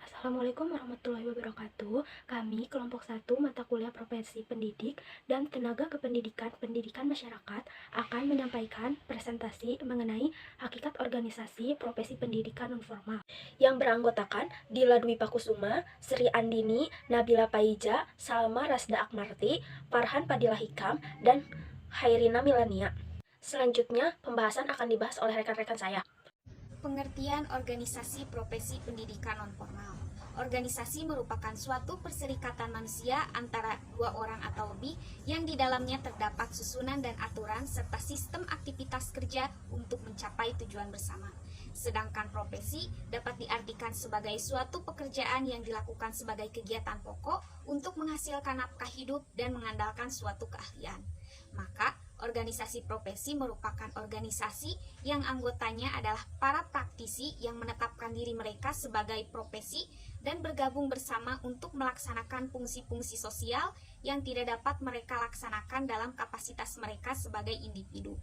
Assalamualaikum warahmatullahi wabarakatuh. Kami kelompok 1 mata kuliah Profesi Pendidik dan Tenaga Kependidikan Pendidikan Masyarakat akan menyampaikan presentasi mengenai hakikat organisasi profesi pendidikan nonformal yang beranggotakan Dila Dwi Pakusuma, Sri Andini, Nabila Paija, Salma Rasda Akmarti, Farhan Padilla Hikam, dan Hairina Milania. Selanjutnya, pembahasan akan dibahas oleh rekan-rekan saya. Pengertian organisasi profesi pendidikan nonformal. Organisasi merupakan suatu perserikatan manusia antara dua orang atau lebih yang di dalamnya terdapat susunan dan aturan serta sistem aktivitas kerja untuk mencapai tujuan bersama. Sedangkan profesi dapat diartikan sebagai suatu pekerjaan yang dilakukan sebagai kegiatan pokok untuk menghasilkan nafkah hidup dan mengandalkan suatu keahlian. Maka, organisasi profesi merupakan organisasi yang anggotanya adalah para praktisi yang menetapkan diri mereka sebagai profesi dan bergabung bersama untuk melaksanakan fungsi-fungsi sosial yang tidak dapat mereka laksanakan dalam kapasitas mereka sebagai individu.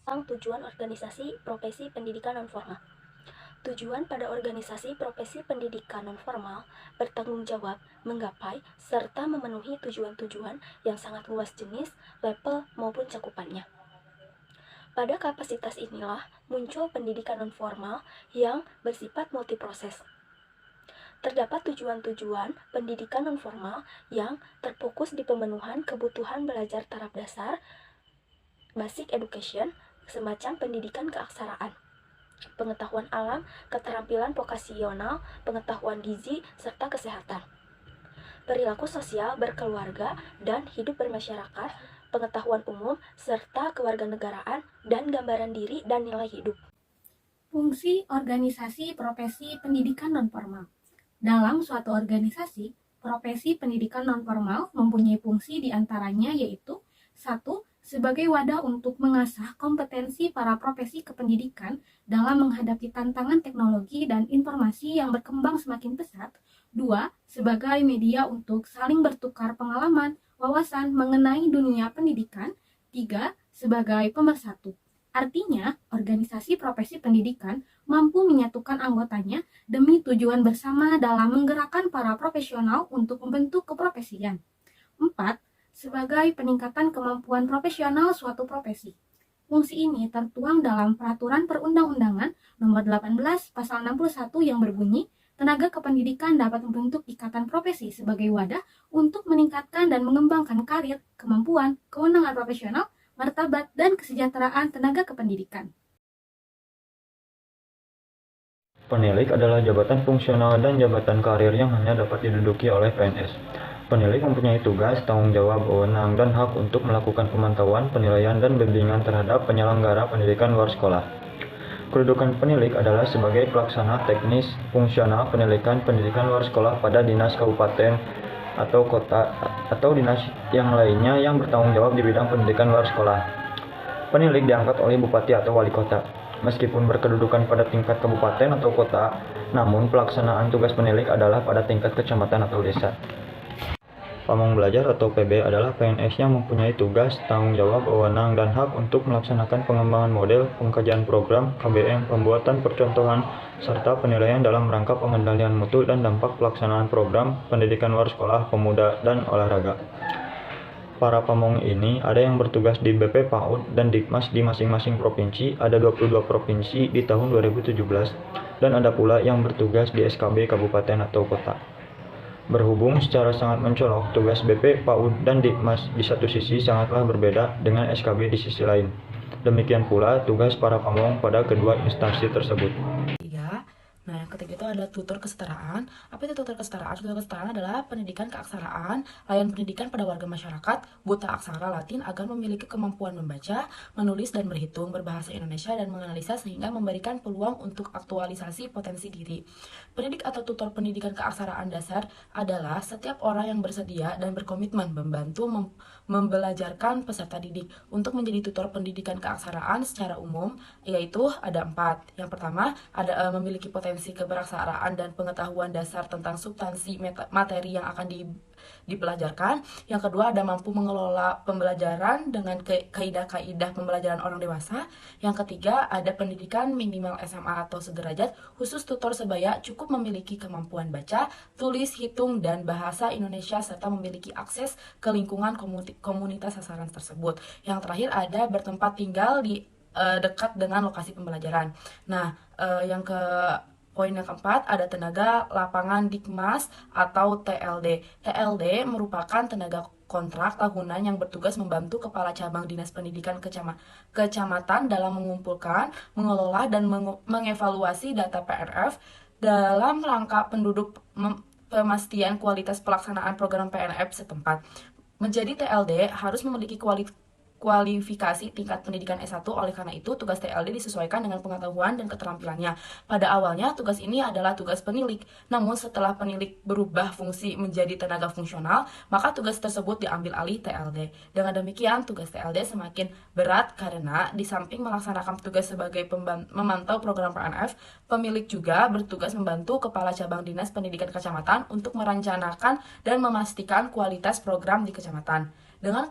Tentang tujuan organisasi profesi pendidikan nonformal. Tujuan pada organisasi profesi pendidikan nonformal bertanggung jawab, menggapai, serta memenuhi tujuan-tujuan yang sangat luas jenis, level, maupun cakupannya. Pada kapasitas inilah muncul pendidikan nonformal yang bersifat multiproses. Terdapat tujuan-tujuan pendidikan nonformal yang terfokus di pemenuhan kebutuhan belajar taraf dasar, basic education, semacam pendidikan keaksaraan, pengetahuan alam, keterampilan vokasional, pengetahuan gizi, serta kesehatan. Perilaku sosial berkeluarga dan hidup bermasyarakat, pengetahuan umum, serta kewarganegaraan, dan gambaran diri dan nilai hidup. Fungsi organisasi profesi pendidikan nonformal. Dalam suatu organisasi, profesi pendidikan nonformal mempunyai fungsi diantaranya yaitu 1. Sebagai wadah untuk mengasah kompetensi para profesi kependidikan dalam menghadapi tantangan teknologi dan informasi yang berkembang semakin pesat. 2. Sebagai media untuk saling bertukar pengalaman, wawasan mengenai dunia pendidikan. 3. Sebagai pemersatu. Artinya, organisasi profesi pendidikan mampu menyatukan anggotanya demi tujuan bersama dalam menggerakkan para profesional untuk membentuk keprofesian. 4. Sebagai peningkatan kemampuan profesional suatu profesi. Fungsi ini tertuang dalam Peraturan Perundang-undangan Nomor 18 Pasal 61 yang berbunyi, tenaga kependidikan dapat membentuk ikatan profesi sebagai wadah untuk meningkatkan dan mengembangkan karir, kemampuan, kewenangan profesional, martabat, dan kesejahteraan tenaga kependidikan. Penilik adalah jabatan fungsional dan jabatan karir yang hanya dapat diduduki oleh PNS. Penilik mempunyai tugas, tanggung jawab, wewenang, dan hak untuk melakukan pemantauan, penilaian, dan bimbingan terhadap penyelenggara pendidikan luar sekolah. Kedudukan penilik adalah sebagai pelaksana teknis fungsional pendidikan luar sekolah pada dinas kabupaten atau kota atau dinas yang lainnya yang bertanggung jawab di bidang pendidikan luar sekolah. Penilik diangkat oleh bupati atau wali kota. Meskipun berkedudukan pada tingkat kabupaten atau kota, namun pelaksanaan tugas penilik adalah pada tingkat kecamatan atau desa. Pamong belajar atau PB adalah PNS yang mempunyai tugas, tanggung jawab, wewenang, dan hak untuk melaksanakan pengembangan model, pengkajian program, KBM, pembuatan percontohan, serta penilaian dalam rangka pengendalian mutu dan dampak pelaksanaan program pendidikan luar sekolah, pemuda, dan olahraga. Para pamong ini ada yang bertugas di BP PAUD dan Dikmas di masing-masing provinsi, ada 22 provinsi di tahun 2017, dan ada pula yang bertugas di SKB kabupaten atau kota. Berhubung secara sangat mencolok, tugas BP, PAUD, dan Dikmas di satu sisi sangatlah berbeda dengan SKB di sisi lain. Demikian pula tugas para pamong pada kedua instansi tersebut. Nah, yang ketiga itu adalah tutor kesetaraan. Apa itu tutor kesetaraan? Tutor kesetaraan adalah pendidikan keaksaraan, layanan pendidikan pada warga masyarakat buta aksara Latin agar memiliki kemampuan membaca, menulis, dan berhitung berbahasa Indonesia dan menganalisa sehingga memberikan peluang untuk aktualisasi potensi diri. Pendidik atau tutor pendidikan keaksaraan dasar adalah setiap orang yang bersedia dan berkomitmen membantu membelajarkan peserta didik untuk menjadi tutor pendidikan keaksaraan secara umum, yaitu ada 4. Yang pertama, ada memiliki potensi kompetensi keberaksaraan dan pengetahuan dasar tentang substansi materi yang akan dipelajarkan. Yang kedua, ada mampu mengelola pembelajaran dengan kaidah-kaidah pembelajaran orang dewasa. Yang ketiga, ada pendidikan minimal SMA atau sederajat, khusus tutor sebaya cukup memiliki kemampuan baca, tulis, hitung, dan bahasa Indonesia serta memiliki akses ke lingkungan komunitas sasaran tersebut. Yang terakhir, ada bertempat tinggal di dekat dengan lokasi pembelajaran. Nah, poin yang keempat, ada tenaga lapangan Dikmas atau TLD. TLD merupakan tenaga kontrak tahunan yang bertugas membantu Kepala Cabang Dinas Pendidikan Kecamatan dalam mengumpulkan, mengelola, dan mengevaluasi data PNF dalam rangka pemastian kualitas pelaksanaan program PNF setempat. Menjadi TLD harus memiliki kualifikasi tingkat pendidikan S1, oleh karena itu tugas TLD disesuaikan dengan pengetahuan dan keterampilannya. Pada awalnya tugas ini adalah tugas penilik, namun setelah penilik berubah fungsi menjadi tenaga fungsional, maka tugas tersebut diambil alih TLD. Dengan demikian tugas TLD semakin berat karena di samping melaksanakan tugas sebagai memantau program PNF, pemilik juga bertugas membantu Kepala Cabang Dinas Pendidikan Kecamatan untuk merencanakan dan memastikan kualitas program di kecamatan. Dengan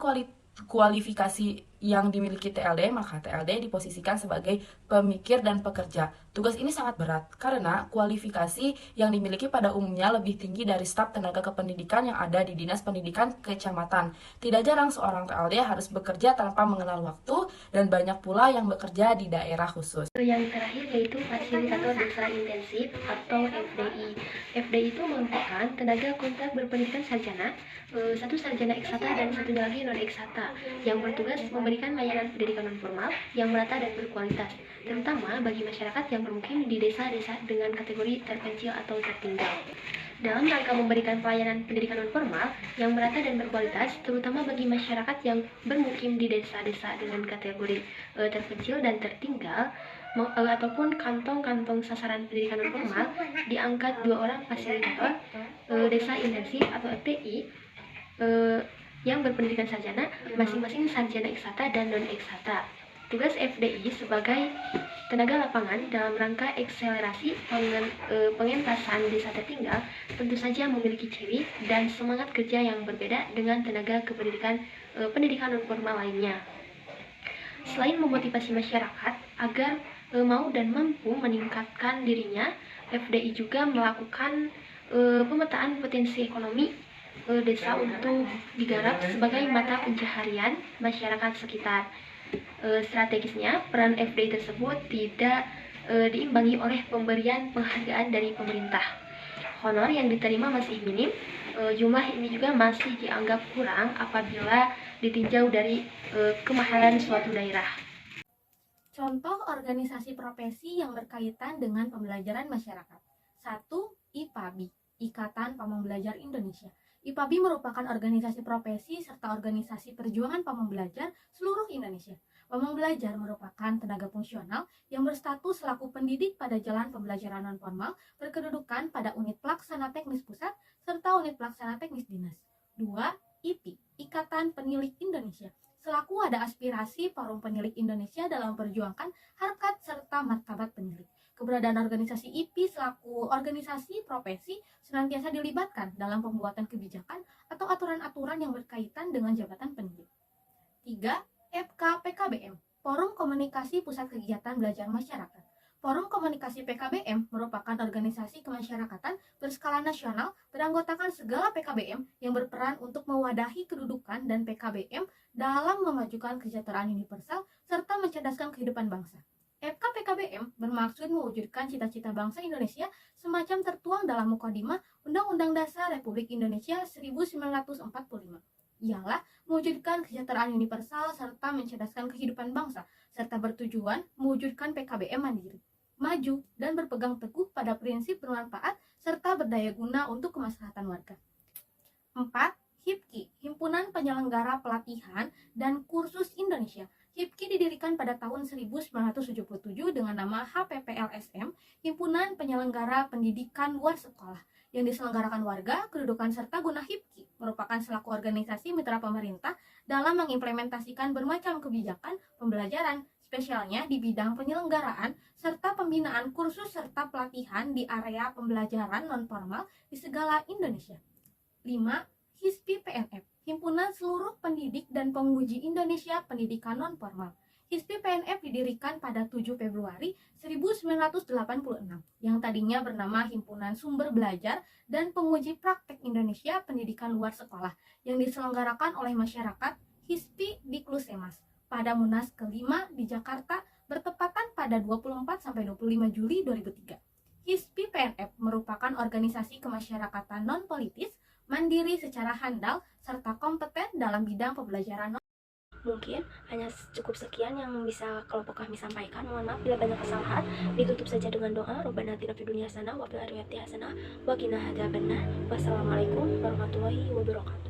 kualifikasi yang dimiliki TLD, maka TLD diposisikan sebagai pemikir dan pekerja. Tugas ini sangat berat karena kualifikasi yang dimiliki pada umumnya lebih tinggi dari staf tenaga kependidikan yang ada di Dinas Pendidikan Kecamatan. Tidak jarang seorang TLD harus bekerja tanpa mengenal waktu dan banyak pula yang bekerja di daerah khusus. Yang terakhir yaitu fasilitator desa intensif atau FDI. FDI itu merupakan tenaga kontrak berpendidikan sarjana, satu sarjana eksata dan satu lagi non eksata, yang bertugas memberikan layanan pendidikan non formal yang merata dan berkualitas, terutama bagi masyarakat yang bermukim di desa-desa dengan kategori terpencil atau tertinggal. Dalam rangka memberikan pelayanan pendidikan non formal yang merata dan berkualitas, terutama bagi masyarakat yang bermukim di desa-desa dengan kategori terpencil dan tertinggal, ataupun kantong-kantong sasaran pendidikan non formal, diangkat 2 orang fasilitator desa intensif atau FDI yang berpendidikan sarjana, masing-masing sarjana eksata dan non eksata. Tugas FDI sebagai tenaga lapangan dalam rangka akselerasi pengentasan desa tertinggal tentu saja memiliki ciri dan semangat kerja yang berbeda dengan tenaga pendidikan non formal lainnya. Selain memotivasi masyarakat agar mau dan mampu meningkatkan dirinya, FDI juga melakukan pemetaan potensi ekonomi desa untuk digarap sebagai mata pencaharian masyarakat sekitar. Strategisnya, peran FDI tersebut tidak diimbangi oleh pemberian penghargaan dari pemerintah. Honor yang diterima masih minim, jumlah ini juga masih dianggap kurang apabila ditinjau dari kemahalan suatu daerah. Contoh organisasi profesi yang berkaitan dengan pembelajaran masyarakat. 1. IPABI, Ikatan Pembelajar Indonesia. IPABI merupakan organisasi profesi serta organisasi perjuangan pembelajar seluruh Indonesia. Pembelajar merupakan tenaga fungsional yang berstatus selaku pendidik pada jalan pembelajaran non-formal berkedudukan pada unit pelaksana teknis pusat serta unit pelaksana teknis dinas. 2. IPI, Ikatan Penilik Indonesia. Selaku ada aspirasi Forum Penilik Indonesia dalam memperjuangkan harkat serta martabat penilik. Keberadaan organisasi IPI selaku organisasi profesi senantiasa dilibatkan dalam pembuatan kebijakan atau aturan-aturan yang berkaitan dengan jabatan penilik. 3. FKPKBM, Forum Komunikasi Pusat Kegiatan Belajar Masyarakat. Forum Komunikasi PKBM merupakan organisasi kemasyarakatan berskala nasional beranggotakan segala PKBM yang berperan untuk mewadahi kedudukan dan PKBM dalam memajukan kesejahteraan universal serta mencerdaskan kehidupan bangsa. FKPKBM bermaksud mewujudkan cita-cita bangsa Indonesia semacam tertuang dalam Mukadimah Undang-Undang Dasar Republik Indonesia 1945. Ialah mewujudkan kesejahteraan universal serta mencerdaskan kehidupan bangsa, serta bertujuan mewujudkan PKBM mandiri, maju, dan berpegang teguh pada prinsip bermanfaat serta berdaya guna untuk kemaslahatan warga. 4. HIPKI, Himpunan Penyelenggara Pelatihan dan Kursus Indonesia. HIPKI didirikan pada tahun 1977 dengan nama HPPLSM, Himpunan Penyelenggara Pendidikan Luar Sekolah, yang diselenggarakan warga, kedudukan serta guna HIPKI merupakan selaku organisasi mitra pemerintah dalam mengimplementasikan bermacam kebijakan pembelajaran spesialnya di bidang penyelenggaraan serta pembinaan kursus serta pelatihan di area pembelajaran non-formal di segala Indonesia. 5. HISPI PNF, Himpunan Seluruh Pendidik dan Penguji Indonesia Pendidikan Non-Formal. HISPI PNF didirikan pada 7 Februari 1986, yang tadinya bernama Himpunan Sumber Belajar dan Penguji Praktek Indonesia Pendidikan Luar Sekolah, yang diselenggarakan oleh masyarakat HISPI di Klusemas pada Munas ke-5 di Jakarta bertepatan pada 24-25 Juli 2003. HISPI PNF merupakan organisasi kemasyarakatan non-politis, mandiri secara handal, serta kompeten dalam bidang pembelajaran. Mungkin hanya cukup sekian yang bisa kelompok kami sampaikan. Mohon maaf bila banyak kesalahan. Ditutup saja dengan doa. Rabbana atina fid dunya hasanah wa fil akhirati hasanah wa qina adzabannar. Wassalamualaikum warahmatullahi wabarakatuh.